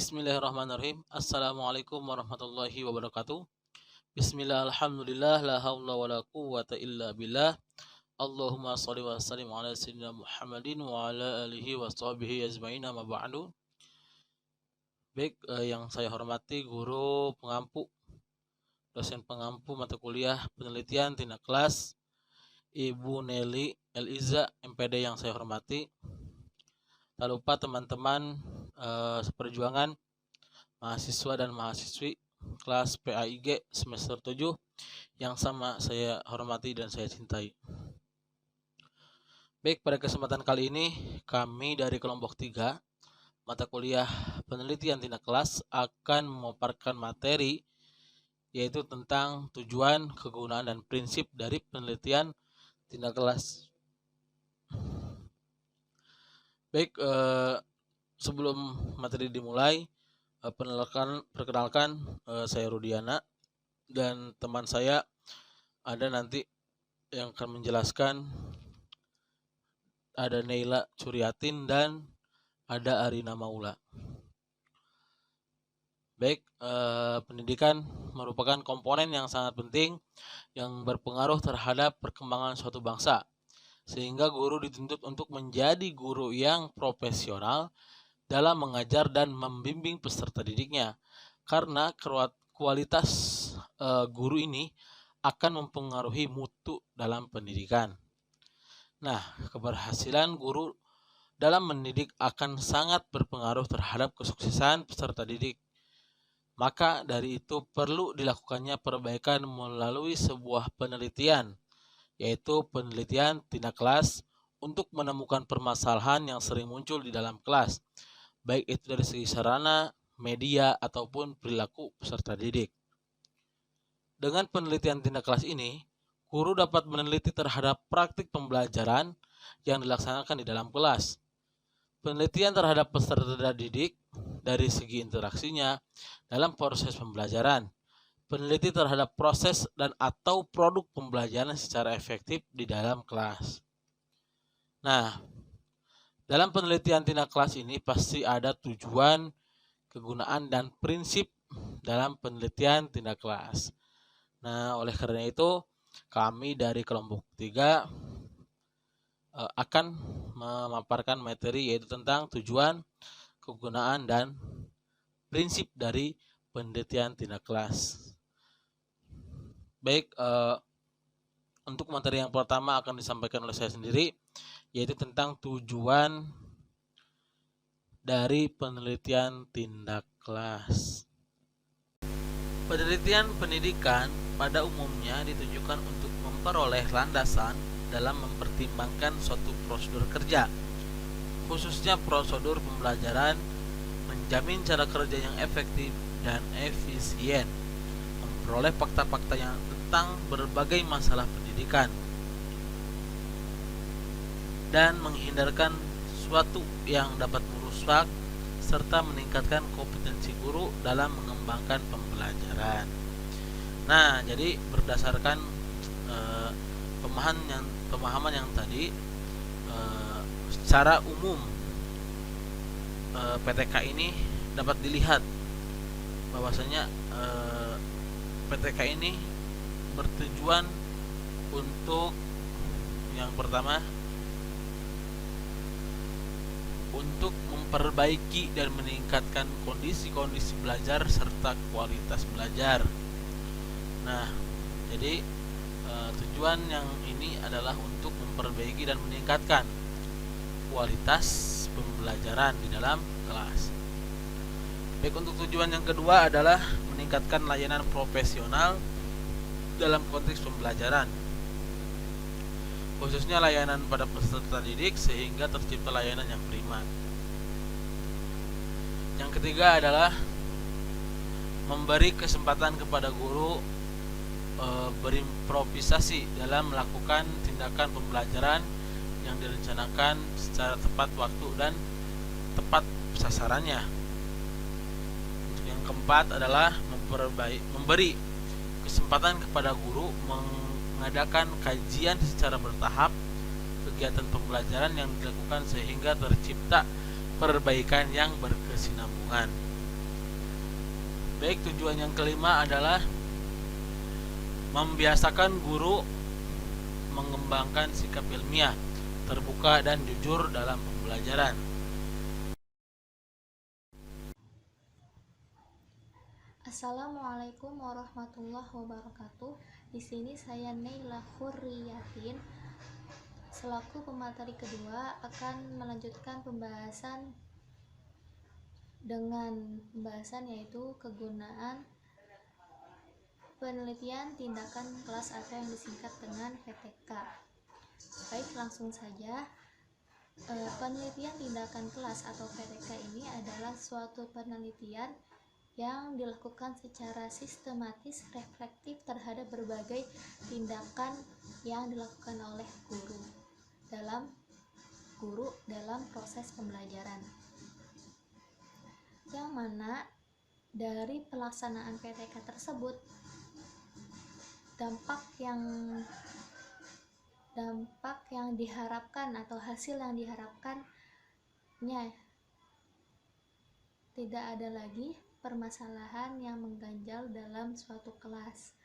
Bismillahirrahmanirrahim. Assalamualaikum warahmatullahi wabarakatuh. Bismillah, alhamdulillah, la haula wa la quwwata illa billah. Allahumma sholli wa sallim ala sayyidina Muhammadin wa ala alihi wa sahbihi ajmain, amma ba'du. Baik, yang saya hormati guru pengampu, dosen pengampu mata kuliah penelitian tindak kelas, Ibu Nelly Eliza MPD yang saya hormati. Tak lupa teman-teman seperjuangan, mahasiswa dan mahasiswi kelas PAIG semester 7 yang sama saya hormati dan saya cintai. Baik, pada kesempatan kali ini kami dari kelompok 3 mata kuliah penelitian tindak kelas akan memaparkan materi yaitu tentang tujuan, kegunaan, dan prinsip dari penelitian tindak kelas. Baik, sebelum materi dimulai, perkenalkan saya Rudiana dan teman saya ada nanti yang akan menjelaskan, ada Neila Curiatin dan ada Arina Maula. Baik, pendidikan merupakan komponen yang sangat penting yang berpengaruh terhadap perkembangan suatu bangsa, sehingga guru dituntut untuk menjadi guru yang profesional dalam mengajar dan membimbing peserta didiknya, karena kualitas guru ini akan mempengaruhi mutu dalam pendidikan. Nah, keberhasilan guru dalam mendidik akan sangat berpengaruh terhadap kesuksesan peserta didik. Maka dari itu perlu dilakukannya perbaikan melalui sebuah penelitian, yaitu penelitian tindak kelas untuk menemukan permasalahan yang sering muncul di dalam kelas, baik itu dari segi sarana, media, ataupun perilaku peserta didik. Dengan penelitian tindak kelas ini, guru dapat meneliti terhadap praktik pembelajaran yang dilaksanakan di dalam kelas. Penelitian terhadap peserta didik dari segi interaksinya dalam proses pembelajaran, peneliti terhadap proses dan atau produk pembelajaran secara efektif di dalam kelas. Nah, dalam penelitian tindak kelas ini pasti ada tujuan, kegunaan, dan prinsip dalam penelitian tindak kelas. Nah, oleh karena itu kami dari kelompok 3 akan memaparkan materi yaitu tentang tujuan, kegunaan, dan prinsip dari penelitian tindak kelas. Baik, untuk materi yang pertama akan disampaikan oleh saya sendiri, yaitu tentang tujuan dari penelitian tindak kelas. Penelitian pendidikan pada umumnya ditujukan untuk memperoleh landasan dalam mempertimbangkan suatu prosedur kerja, khususnya prosedur pembelajaran, menjamin cara kerja yang efektif dan efisien, memperoleh fakta-fakta yang tentang berbagai masalah pendidikan, dan menghindarkan suatu yang dapat merusak serta meningkatkan kompetensi guru dalam mengembangkan pembelajaran. Nah, jadi berdasarkan pemahaman yang tadi, secara umum PTK ini dapat dilihat bahwasanya PTK ini bertujuan untuk yang pertama untuk memperbaiki dan meningkatkan kondisi-kondisi belajar serta kualitas belajar. Nah, jadi tujuan yang ini adalah untuk memperbaiki dan meningkatkan kualitas pembelajaran di dalam kelas. Baik, untuk tujuan yang kedua adalah meningkatkan layanan profesional dalam konteks pembelajaran, khususnya layanan pada peserta didik sehingga tercipta layanan yang prima. Yang ketiga adalah memberi kesempatan kepada guru berimprovisasi dalam melakukan tindakan pembelajaran yang direncanakan secara tepat waktu dan tepat sasarannya. Untuk yang keempat adalah memberi kesempatan kepada guru mengadakan kajian secara bertahap kegiatan pembelajaran yang dilakukan sehingga tercipta perbaikan yang berkesinambungan. Baik, tujuan yang kelima adalah membiasakan guru mengembangkan sikap ilmiah, terbuka dan jujur dalam pembelajaran. Assalamualaikum warahmatullahi wabarakatuh. Di sini saya Neila Khurriyatin selaku pemateri kedua akan melanjutkan pembahasan yaitu kegunaan penelitian tindakan kelas atau yang disingkat dengan PTK. Baik, langsung saja. Penelitian tindakan kelas atau PTK ini adalah suatu penelitian yang dilakukan secara sistematis, reflektif terhadap berbagai tindakan yang dilakukan oleh guru dalam proses pembelajaran. Yang mana dari pelaksanaan PTK tersebut dampak yang diharapkan atau hasil yang diharapkannya tidak ada lagi permasalahan yang mengganjal dalam suatu kelas.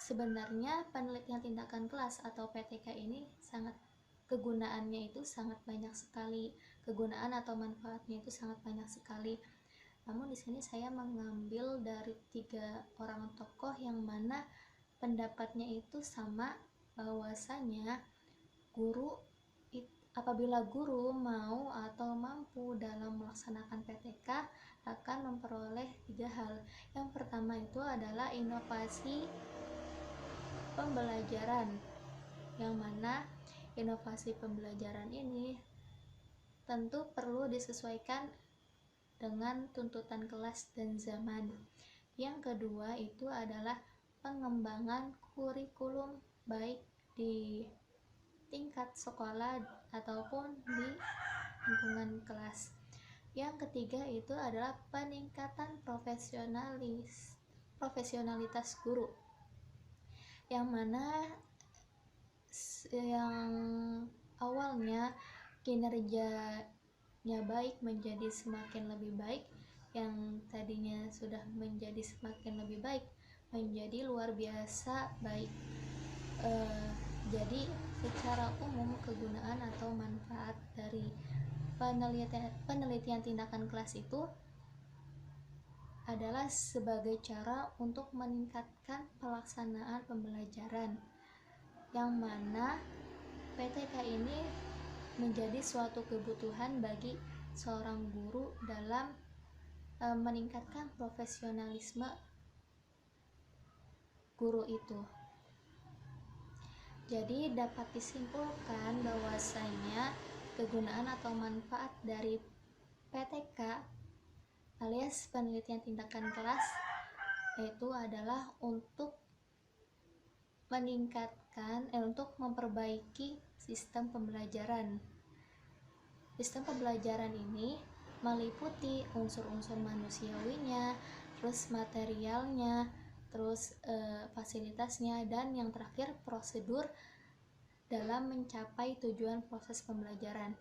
Sebenarnya penelitian tindakan kelas atau PTK ini kegunaannya itu sangat banyak sekali. Kegunaan atau manfaatnya itu sangat banyak sekali. Namun di sini saya mengambil dari 3 orang tokoh yang mana pendapatnya itu sama, bahwasanya apabila guru mau atau mampu dalam melaksanakan PTK akan memperoleh 3 hal. Yang pertama itu adalah inovasi pembelajaran, yang mana inovasi pembelajaran ini tentu perlu disesuaikan dengan tuntutan kelas dan zaman. Yang kedua itu adalah pengembangan kurikulum baik di tingkat sekolah ataupun di lingkungan kelas. Yang ketiga itu adalah peningkatan profesionalitas guru, yang mana yang awalnya kinerjanya baik menjadi semakin lebih baik, yang tadinya sudah menjadi semakin lebih baik menjadi luar biasa baik. Jadi secara umum kegunaan atau manfaat dari penelitian tindakan kelas itu adalah sebagai cara untuk meningkatkan pelaksanaan pembelajaran, yang mana PTK ini menjadi suatu kebutuhan bagi seorang guru dalam meningkatkan profesionalisme guru itu. Jadi dapat disimpulkan bahwasanya kegunaan atau manfaat dari PTK alias penelitian tindakan kelas yaitu adalah untuk untuk memperbaiki sistem pembelajaran. Sistem pembelajaran ini meliputi unsur-unsur manusiawinya, terus materialnya, terus fasilitasnya, dan yang terakhir prosedur dalam mencapai tujuan proses pembelajaran.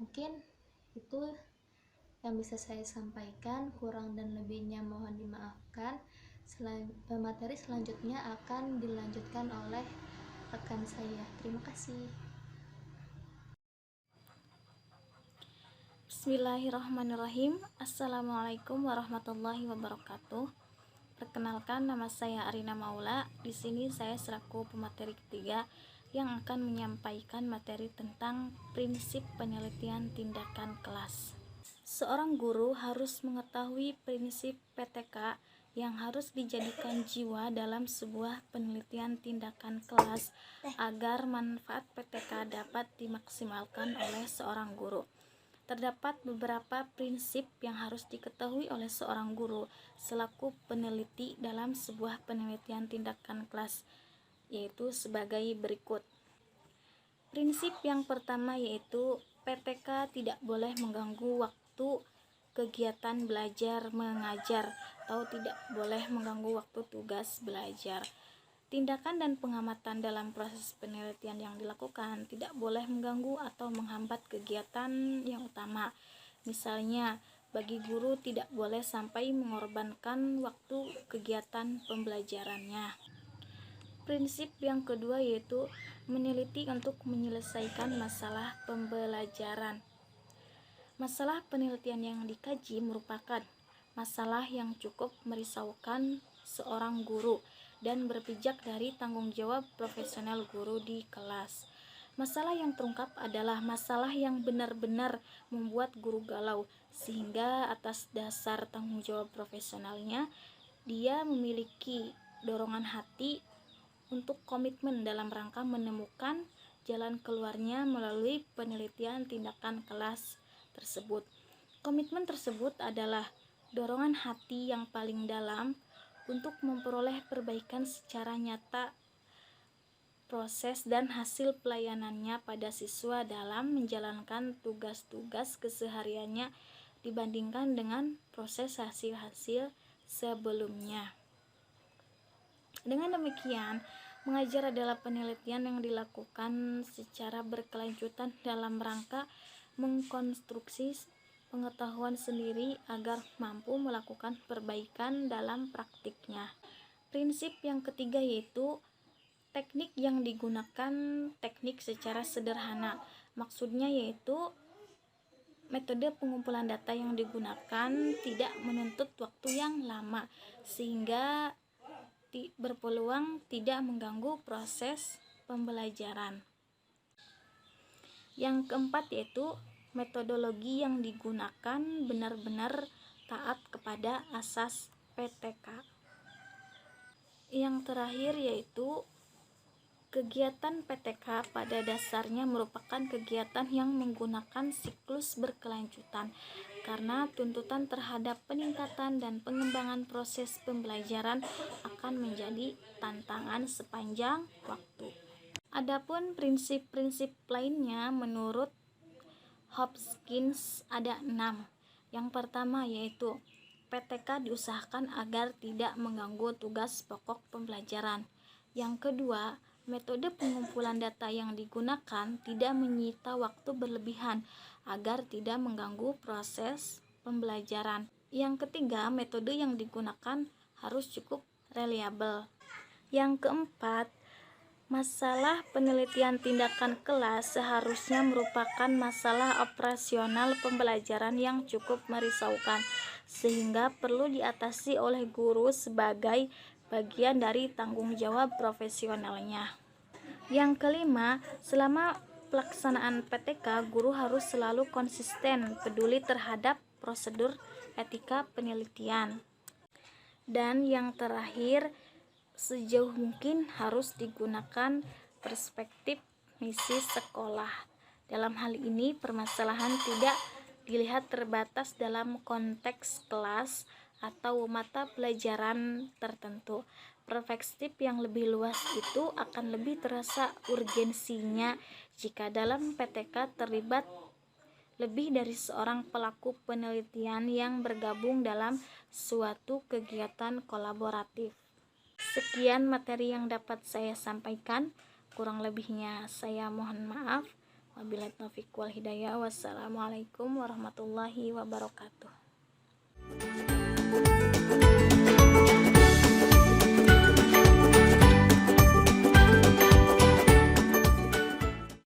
Mungkin itu yang bisa saya sampaikan, kurang dan lebihnya mohon dimaafkan. Materi selanjutnya akan dilanjutkan oleh rekan saya. Terima kasih. Bismillahirrahmanirrahim. Assalamualaikum warahmatullahi wabarakatuh. Perkenalkan, nama saya Arina Maula. Di sini saya selaku pemateri ketiga yang akan menyampaikan materi tentang prinsip penelitian tindakan kelas. Seorang guru harus mengetahui prinsip PTK yang harus dijadikan jiwa dalam sebuah penelitian tindakan kelas agar manfaat PTK dapat dimaksimalkan oleh seorang guru. Terdapat beberapa prinsip yang harus diketahui oleh seorang guru selaku peneliti dalam sebuah penelitian tindakan kelas, yaitu sebagai berikut. Prinsip yang pertama yaitu PTK tidak boleh mengganggu waktu kegiatan belajar mengajar atau tidak boleh mengganggu waktu tugas belajar. Tindakan dan pengamatan dalam proses penelitian yang dilakukan tidak boleh mengganggu atau menghambat kegiatan yang utama. Misalnya, bagi guru tidak boleh sampai mengorbankan waktu kegiatan pembelajarannya. Prinsip yang kedua yaitu meneliti untuk menyelesaikan masalah pembelajaran. Masalah penelitian yang dikaji merupakan masalah yang cukup merisaukan seorang guru dan berpijak dari tanggung jawab profesional guru di kelas. Masalah yang terungkap adalah masalah yang benar-benar membuat guru galau, sehingga atas dasar tanggung jawab profesionalnya, dia memiliki dorongan hati untuk komitmen dalam rangka menemukan jalan keluarnya melalui penelitian tindakan kelas tersebut. Komitmen tersebut adalah dorongan hati yang paling dalam untuk memperoleh perbaikan secara nyata proses dan hasil pelayanannya pada siswa dalam menjalankan tugas-tugas kesehariannya dibandingkan dengan proses hasil-hasil sebelumnya. Dengan demikian, mengajar adalah penelitian yang dilakukan secara berkelanjutan dalam rangka mengkonstruksi pengetahuan sendiri agar mampu melakukan perbaikan dalam praktiknya. Prinsip yang ketiga yaitu teknik yang digunakan teknik secara sederhana. Maksudnya yaitu metode pengumpulan data yang digunakan tidak menuntut waktu yang lama sehingga berpeluang tidak mengganggu proses pembelajaran. Yang keempat yaitu metodologi yang digunakan benar-benar taat kepada asas PTK. Yang terakhir yaitu kegiatan PTK pada dasarnya merupakan kegiatan yang menggunakan siklus berkelanjutan karena tuntutan terhadap peningkatan dan pengembangan proses pembelajaran akan menjadi tantangan sepanjang waktu. Adapun prinsip-prinsip lainnya menurut Hopkins ada 6. Yang pertama yaitu PTK diusahakan agar tidak mengganggu tugas pokok pembelajaran. Yang kedua, metode pengumpulan data yang digunakan tidak menyita waktu berlebihan agar tidak mengganggu proses pembelajaran. Yang ketiga, metode yang digunakan harus cukup reliabel. Yang keempat, masalah penelitian tindakan kelas seharusnya merupakan masalah operasional pembelajaran yang cukup merisaukan, sehingga perlu diatasi oleh guru sebagai bagian dari tanggung jawab profesionalnya. Yang kelima, selama pelaksanaan PTK, guru harus selalu konsisten peduli terhadap prosedur etika penelitian. Dan yang terakhir, sejauh mungkin harus digunakan perspektif misi sekolah. Dalam hal ini, permasalahan tidak dilihat terbatas dalam konteks kelas atau mata pelajaran tertentu. Perspektif yang lebih luas itu akan lebih terasa urgensinya jika dalam PTK terlibat lebih dari seorang pelaku penelitian yang bergabung dalam suatu kegiatan kolaboratif. Sekian materi yang dapat saya sampaikan, kurang lebihnya saya mohon maaf. Wabillahi taufiq wal hidayah. Wassalamualaikum warahmatullahi wabarakatuh.